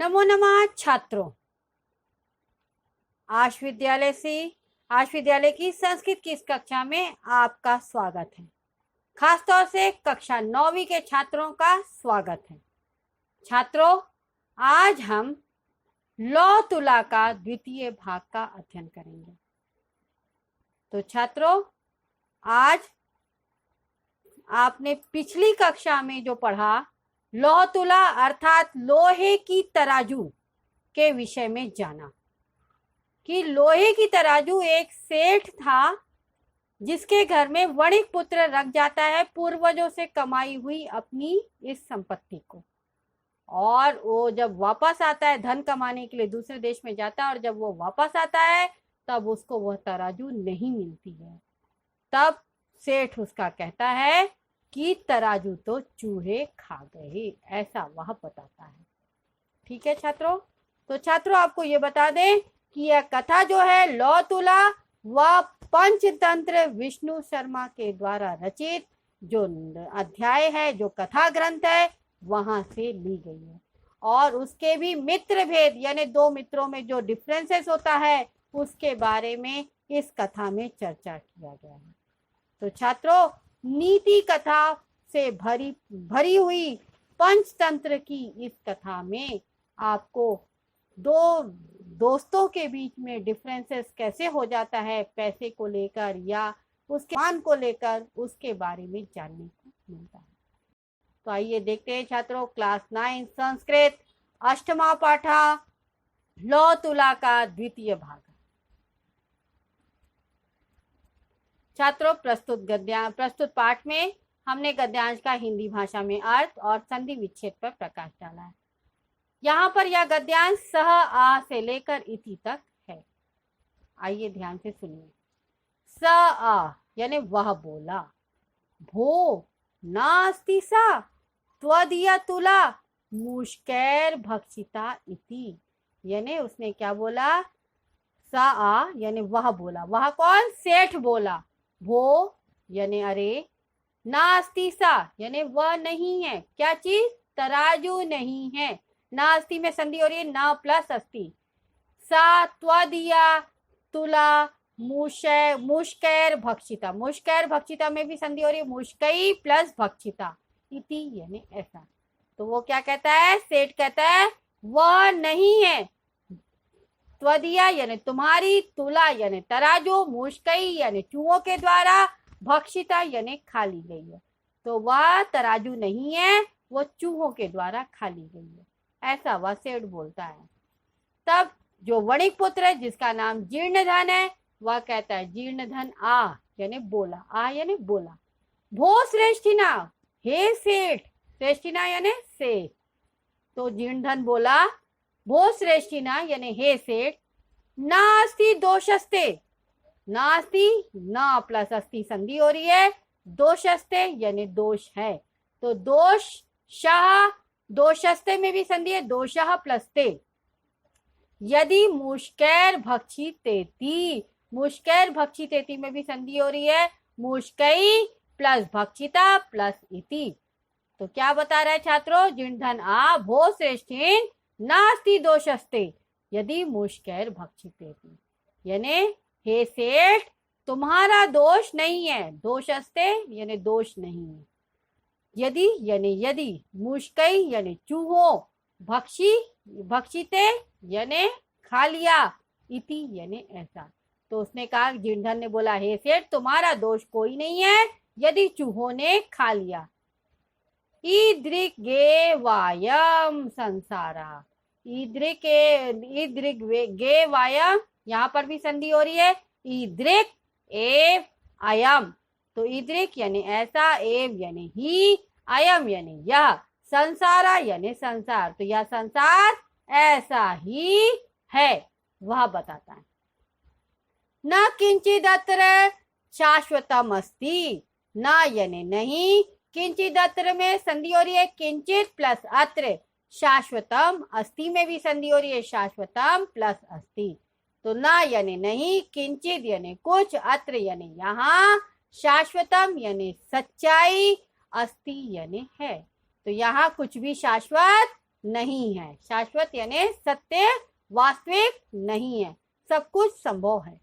नमो नमः छात्रों, आज विद्यालय की संस्कृत की इस कक्षा में आपका स्वागत है। खासतौर से कक्षा 9वीं के छात्रों का स्वागत है। छात्रों, आज हम लौ तुला का द्वितीय भाग का अध्ययन करेंगे। तो छात्रों, आज आपने पिछली कक्षा में जो पढ़ा, लौ तुला अर्थात लोहे की तराजू के विषय में जाना कि लोहे की तराजू एक सेठ था जिसके घर में वणिक पुत्र रख जाता है पूर्वजों से कमाई हुई अपनी इस संपत्ति को, और वो जब वापस आता है धन कमाने के लिए दूसरे देश में जाता है, और जब वो वापस आता है तब उसको वह तराजू नहीं मिलती है। तब सेठ उसका कहता है कि तराजू तो चूहे खा गए, ऐसा वह बताता है। ठीक है छात्रों, तो छात्रों आपको ये बता दें कि यह कथा जो है लौ तुला वह पंचतंत्र विष्णु शर्मा के द्वारा रचित जो अध्याय है, जो कथा ग्रंथ है, वहां से ली गई है। और उसके भी मित्र भेद यानी दो मित्रों में जो डिफरेंसेस होता है उसके बारे में इस कथा में चर्चा किया गया है। तो छात्रों, नीति कथा से भरी हुई पंचतंत्र की इस कथा में आपको दो दोस्तों के बीच में डिफरेंसेस कैसे हो जाता है पैसे को लेकर या उसके मान को लेकर, उसके बारे में जानने को मिलता है। तो आइए देखते हैं छात्रों, क्लास 9 संस्कृत अष्टमा पाठा लौ तुला का द्वितीय भाग। छात्रों, प्रस्तुत पाठ में हमने गद्यांश का हिंदी भाषा में अर्थ और संधि विच्छेद पर प्रकाश डाला है। यहाँ पर यह गद्यांश सह आ से लेकर इति तक है। आइए ध्यान से सुनिए। स आ यानी वह बोला, भो नास्ति सा त्वदीय तुला मुष्कैर भक्षिता इति, यानी उसने क्या बोला? सा आ यानी वह बोला, वह कौन? सेठ बोला। भो यानी अरे, नास्ति सा यानी वह नहीं है, क्या चीज? तराजू नहीं है। नास्ति में संधि हो रही है ना प्लस अस्ति। सा त्वदीया तुला मुष्कैर भक्षिता, मुष्कैर भक्षिता में भी संधि हो रही है, मुष्कई प्लस भक्षिता इति यानी ऐसा। तो वो क्या कहता है? सेठ कहता है वह नहीं है, त्वदीया यानी तुम्हारी, तुला यानी तराजू, मुष्कई यानी चूहों के द्वारा, भक्षिता यानी खा ली गई है। तो वह तराजू नहीं है, वो चूहों के द्वारा खा ली गई है, ऐसा वह सेठ बोलता है। तब जो वणिक पुत्र है जिसका नाम जीर्णधन है, वह कहता है जीर्णधन आ यानी बोला, आ यानी बोला। भो श्रेष्ठिना, हे सेठ, श्रेष्ठिना यानी सेठ। तो जीर्णधन बोला, भो श्रेष्ठिना यानी हे सेठ, नास्ति दोषस्ते, नास्ति ना प्लस अस्ति संधि हो रही है, दोषस्ते यानी दोष है। तो दोष शाह, दोषस्ते में भी संधि है, दोषः प्लस ते। यदि मुष्कैर भक्षितेति, मुष्कैर भक्षितेति में भी संधि हो रही है, मुष्कई प्लस भक्षिता प्लस इति। तो क्या बता रहा है छात्रों? जीर्णधन आ भो श्रेष्ठिन नास्ति दोषस्ते यदि मुष्कैर भक्षितेति, यानी हे सेठ तुम्हारा दोष नहीं है, दोषस्ते यानी दोष नहीं है। यदि यानी यदि, मुष्कई यानी चूहों, भक्षिते यानी खा लिया, इति यानी ऐसा। तो उसने कहा, जीर्णधन ने बोला, हे सेठ तुम्हारा दोष कोई नहीं है यदि चूहों ने खा लिया। ईदृक गे वायम संसारा, ईदृक गे वायम, यहाँ पर भी संधि हो रही है, ईदृक एव अयम। तो ईदृक यानी ऐसा, एव यानी ही, अयम यानी यह, संसारा यानी संसार, तो यह संसार ऐसा ही है, वह बताता है। न किंचिदत्र शाश्वतम अस्ति, न यानी नहीं, किंचिदत्र में संधि हो रही है, किंचित प्लस अत्र, शाश्वतम, अस्ति में भी संधि हो रही है, शाश्वतम प्लस अस्ति। तो ना यानी नहीं, किंचित यानी कुछ, अत्र यानी यहाँ, शाश्वतम यानी सच्चाई, अस्ति यानी है। तो यहाँ कुछ भी शाश्वत नहीं है। शाश्वत यानी सत्य, वास्तविक नहीं है, सब कुछ संभव है।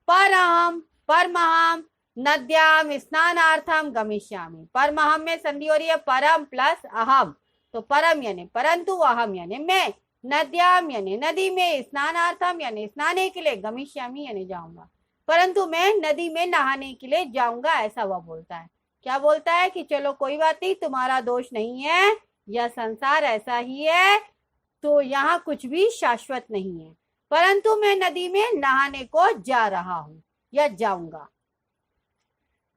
परमहम नद्याम स्नानार्थम गमिष्यामि। परमहम में संधि हो रही है परम प्लस अहम, तो परम यानी परंतु, अहम यानी मैं, नद्याम यानी नदी में, स्नानार्थम यानी स्नाने के लिए, गमिष्यामि यानी जाऊंगा, परंतु मैं नदी में नहाने के लिए जाऊंगा, ऐसा वह बोलता है। क्या बोलता है कि चलो कोई बात नहीं, तुम्हारा दोष नहीं है, यह संसार ऐसा ही है, तो यहाँ कुछ भी शाश्वत नहीं है, परंतु मैं नदी में नहाने को जा रहा हूं या जाऊंगा।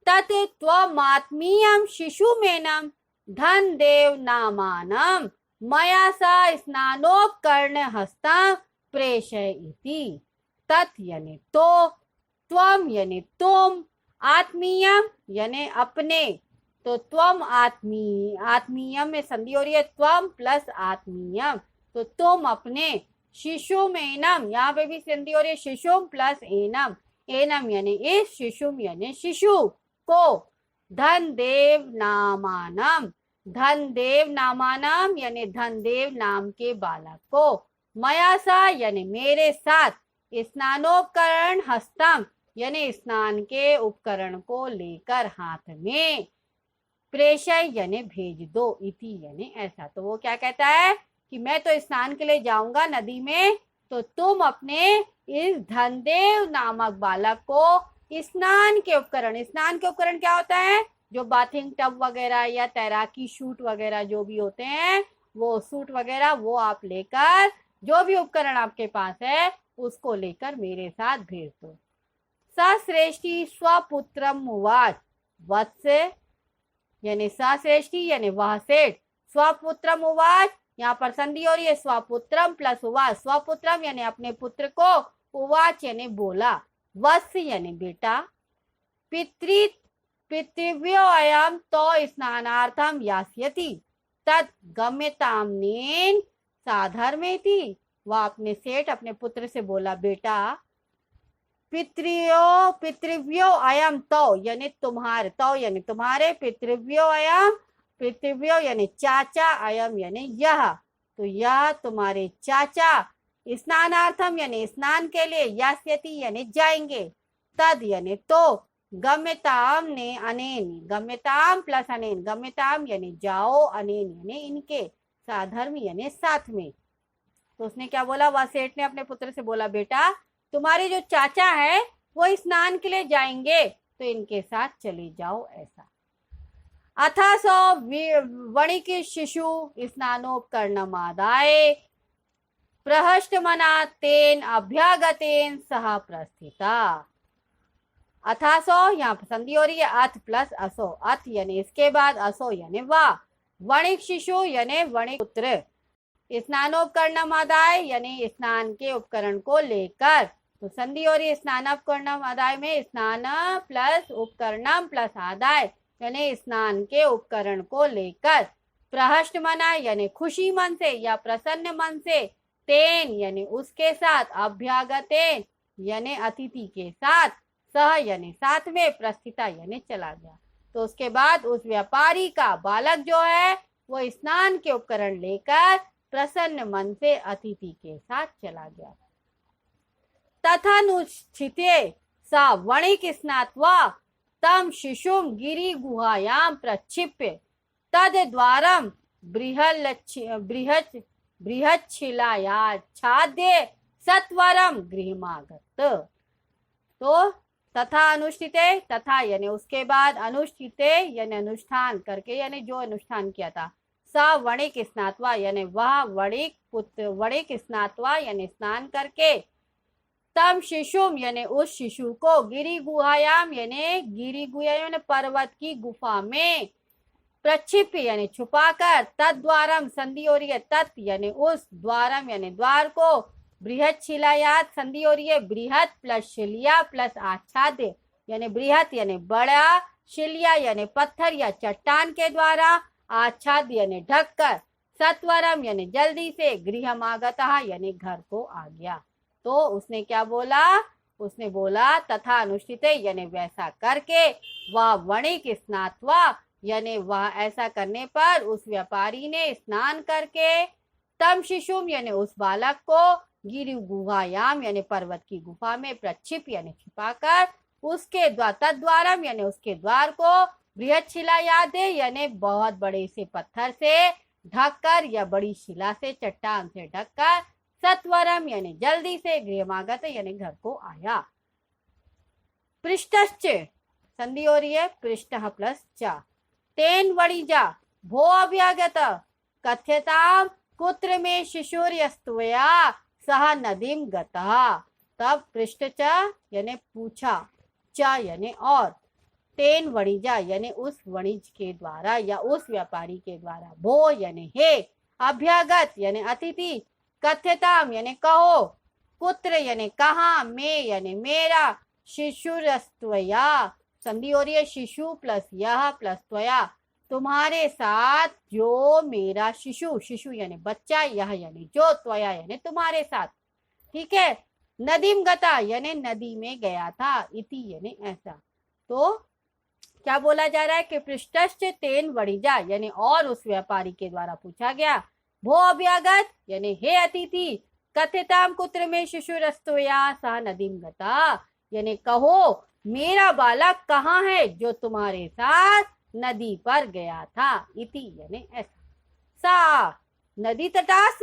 तत् त्वमात्मीयं शिशुमेनं धन देव नामानं मया सा स्नानोपकरण हस्तं प्रेषयति। तत् यानी तो, त्वम यानी तुम, आत्मीयम यानी अपने, तो त्वम आत्मीयम में संधि हो रही है त्वम प्लस आत्मीयम, तो तुम अपने, शिशुम एनम, यहाँ पे भी संधि हो रही है शिशुम प्लस एनम, एनम यानी इस, शिशुम यानी शिशु को, धन देव नामानम, धन देव नामानम यानी धन देव नाम के बालक को, मया सा यानी मेरे साथ, स्नानोपकरण हस्तम यानी स्नान के उपकरण को लेकर हाथ में, प्रेषय यानी भेज दो, इति यानी ऐसा। तो वो क्या कहता है कि मैं तो स्नान के लिए जाऊंगा नदी में, तो तुम अपने इस धनदेव नामक बालक को स्नान के उपकरण, स्नान के उपकरण क्या होता है, जो बाथिंग टब वगैरह या तैराकी सूट वगैरह जो भी होते हैं, वो सूट वगैरह वो आप लेकर, जो भी उपकरण आपके पास है उसको लेकर मेरे साथ भेज दो। सश्रेष्ठी स्वपुत्रम उवाच, वत्स यानी सश्रेष्ठी यानी वह सेठ, स्वपुत्रम उवाच यहाँ पर संधि हो रही है स्वपुत्रम प्लस उवाच, स्वपुत्रम यानी अपने पुत्र को, उवाच यानी बोला, वत्स यानी बेटा, पितृव्यो अयम तो स्नानार्थम यास्यति तद गम्यताम्नेन साधर्मेति। वह अपने सेठ अपने पुत्र से बोला, बेटा पितृव्यो अयम, तो यानी तुम्हारे, तो यानी तुम्हारे, पितृव्यो अयम, पितृव्यो यानी चाचा, अयम यानी यह, तो यह तुम्हारे चाचा, स्नानार्थम यानी स्नान के लिए, यास्यति यानी जाएंगे, तद यानी तो, गम्यताम ने अनेन, गम्यताम प्लस अनेन, गम्यताम यानी जाओ, अनेन यानी इनके, साधर्म यानी साथ में। तो उसने क्या बोला, वह सेठ ने अपने पुत्र से बोला, बेटा तुम्हारे जो चाचा है वो स्नान के लिए जाएंगे, तो इनके साथ चले जाओ, ऐसा। अथा सो वणिक शिशु स्नानोपकरणमादाय प्रहष्टमना तेन अभ्यागतेन सह प्रस्थिता। अथासो यहाँ पर संधि हो रही है अथ प्लस असो, अथ यानी इसके बाद, असो यानी वाह, वणिक शिशु यानी वणिक पुत्र, स्नानोपकरणमादाय यानी स्नान के उपकरण को लेकर, तो संधि हो रही है स्नानोपकरणम आदाय में, स्नान प्लस उपकरणम प्लस आदाय यानी स्नान के उपकरण को लेकर, प्रहष्ट मना यानी खुशी मन से या प्रसन्न मन से, तेन यानी उसके साथ, अभ्यागतेन यानी अतिथि के साथ, सह यानी साथ में, प्रस्थिता यानी चला गया। तो उसके बाद उस व्यापारी का बालक जो है वो स्नान के उपकरण लेकर प्रसन्न मन से अतिथि के साथ चला गया। तथानुष्ठिते सा वणिक स्नात्वा तम शिशुम गिरि गुहायाम प्रक्षिप्य तद द्वारम बृहच्छिलायाच्छाद्य सत्वरम गृहमागत। तो तथा अनुष्ठिते, तथा यानी उसके बाद, अनुष्ठिते यानी अनुष्ठान करके, यानी जो अनुष्ठान किया था, सा वणिक स्नात्वा यानी वह वणिक पुत्र, वणिक स्नात्वा यानी स्नान करके, तम शिशुम यानी उस शिशु को, गिरि गुहायाम यानी गिरि गुहायाम पर्वत की गुफा में, प्रक्षिप्य यानी छुपाकर, तद्वारम संधि हो रही है तत् यानी उस, द्वारम यानी द्वार को, बृहत शिलायात संधि हो रही है बृहत प्लस शिलिया प्लस आच्छाद्य यानी बृहत यानी बड़ा, शिलिया यानी पत्थर या चट्टान के द्वारा, आच्छाद्य यानी ढककर, सत्वरम यानी जल्दी से, गृहमागतः यानी घर को आ गया। तो उसने क्या बोला, उसने बोला तथा अनुष्ठिते यानी वैसा करके, वह वणिक स्नात्वा यानी वह ऐसा करने पर उस व्यापारी ने स्नान करके तम शिशुम यानी उस बालक को गिरि गुहायाम यानी पर्वत की गुफा में प्रक्षिप यानी छिपाकर उसके तद्वारम यानी उसके द्वार को बृहद शिला यादे यानी बहुत बड़े से पत्थर से ढककर या बड़ी शिला से चट्टान से ढककर सत्वरम यानी जल्दी से गृहमागत यानी घर को आया। पृष्ठश्च संधि हो रही है पृष्ठ प्लस च तेन वणिजा भो अभ्यागत कथ्यताम कुत्र में शिशुर्यस्तुया सह नदीम गतः। तब पृष्ठ च यानी पूछा, च यानी और, तेन वणिजा यानी उस वणिज के द्वारा या उस व्यापारी के द्वारा, भो यानी हे, अभ्यागत यानी अतिथि, कथ्यताम यानी कहो, पुत्र यानी कहा, में यानी मेरा, शिशुरस्त्वया संधि हो रही है शिशु प्लस यह प्लस त्वया तुम्हारे साथ जो मेरा शिशु, शिशु यानी बच्चा, यह यानी जो, त्वया यानी तुम्हारे साथ, ठीक है। नदीम गता यानी नदी में गया था, इति यानी ऐसा। तो क्या बोला जा रहा है कि पृष्ठश्च तेन वणिजा यानी और उस व्यापारी के द्वारा पूछा गया, भो अभ्यागत यानी हे अतिथि, कथिताम कुत्र में शिशुरस्तुया सह नदीम गता यानी कहो मेरा बालक कहाँ है जो तुम्हारे साथ नदी पर गया था, इति यानी ऐसा। सा नदी तटास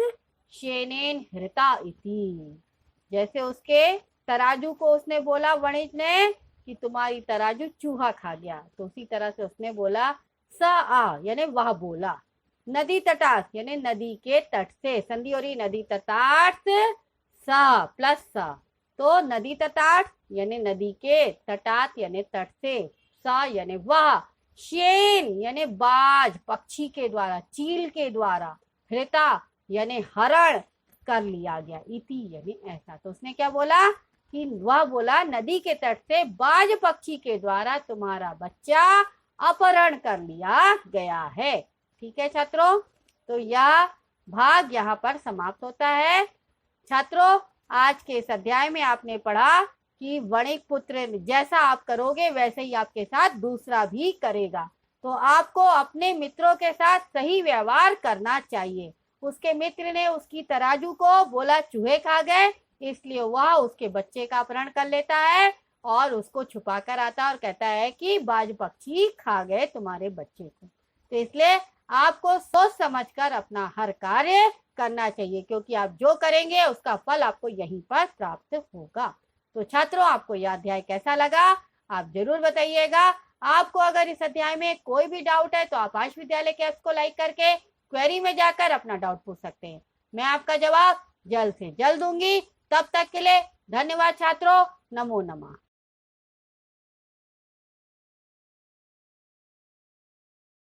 शेनेन हृता इति, जैसे उसके तराजू को उसने बोला वणिज ने कि तुम्हारी तराजू चूहा खा गया, तो उसी तरह से उसने बोला स आ यानी वह बोला। नदी तटास यानी नदी के तट से, संधि हो रही नदी तटाट स प्लस स, तो नदी तटाट यानी नदी के, तटात यानी तट से, स यानी वह, शेन यानी बाज पक्षी के द्वारा, चील के द्वारा, हृता यानी हरण कर लिया गया, इति यानी ऐसा। तो उसने क्या बोला कि वह बोला नदी के तट से बाज पक्षी के द्वारा तुम्हारा बच्चा अपहरण कर लिया गया है। ठीक है छात्रों, तो यह भाग यहाँ पर समाप्त होता है। छात्रों, आज के इस अध्याय में आपने पढ़ा कि वणिक पुत्र जैसा आप करोगे वैसे ही आपके साथ दूसरा भी करेगा, तो आपको अपने मित्रों के साथ सही व्यवहार करना चाहिए। उसके मित्र ने उसकी तराजू को बोला चूहे खा गए, इसलिए वह उसके बच्चे का अपहरण कर लेता है और उसको छुपा कर आता है और कहता है कि बाज पक्षी खा गए तुम्हारे बच्चे को। तो इसलिए आपको सोच समझकर अपना हर कार्य करना चाहिए, क्योंकि आप जो करेंगे उसका फल आपको यहीं पर प्राप्त होगा। तो छात्रों, आपको यह अध्याय कैसा लगा आप जरूर बताइएगा। आपको अगर इस अध्याय में कोई भी डाउट है तो आप आश विद्यालय के ऐप्स को लाइक करके क्वेरी में जाकर अपना डाउट पूछ सकते हैं। मैं आपका जवाब जल्द से जल्द दूंगी। तब तक के लिए धन्यवाद छात्रों। नमो नमः।